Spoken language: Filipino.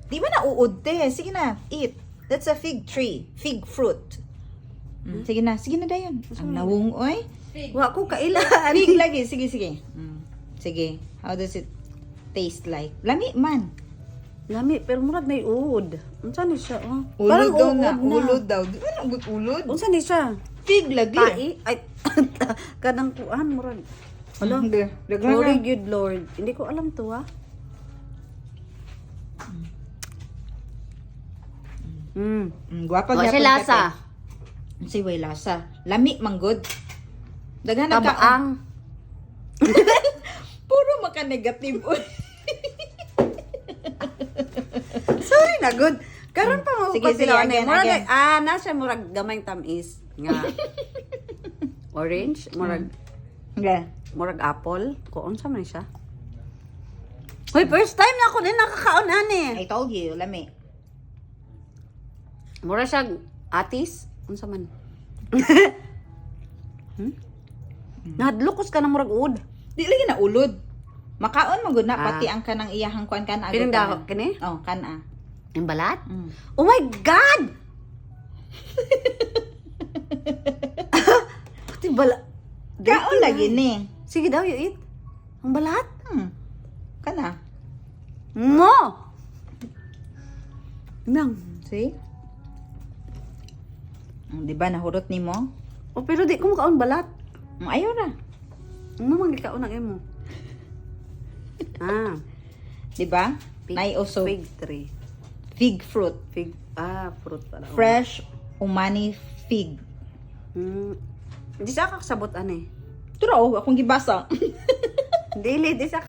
Di ba nauud te? Sige na, eat. That's a fig tree. Fig fruit. Sige na dayon. Ang nawong, oy. Wa ko kailan. Fig lagi. Sige. Sige. How does it taste like? Lami man. Lami, pero murag may uod. Unsa ni siya? Oh? Ulod daw uod na. Ulod daw. Di ba nagot ulod? Unsa ni siya? Fig lagi. Tai? Ay, kanang kuan, murag. Hala, glory good Lord. Hindi ko alam to, ha? Guwapa Wa siya gyapon ka, lasa. te. Si way lasa. Lami manggod. Daghan ka. Tabaang. Puro maka negative. Sorry na, good. Karon pa mo Sige, sige, again. Nasa murag gamay tamis nga. Orange, murag Yeah. murag apple. Kuon sa man siya? Hoy, first time na ako din nakakaon ani. I told you, lami. Mura siya atis. Unsa man? Nadlukos ka na murag uod. Di lagi na ulod. Makaon man gud na pati ang kanang iyahang kuan kana Piling dako kini? Oh, kana. Yung balat? Oh my God! Pati balat. Kaon lagi ni. Sige daw, you eat. Ang balat? Kana. Mo! Nang. See? Di ba nahurot nimo? Oh, pero di ko makaon balat. Ayaw na. Ano mang gikaon ang imo? Di ba? Nay also Fig tree. fig fruit. Fig, fruit pala. Fresh umani fig. Hindi sa kakasabot ani. Turo, akong gibasa. Dili, di sa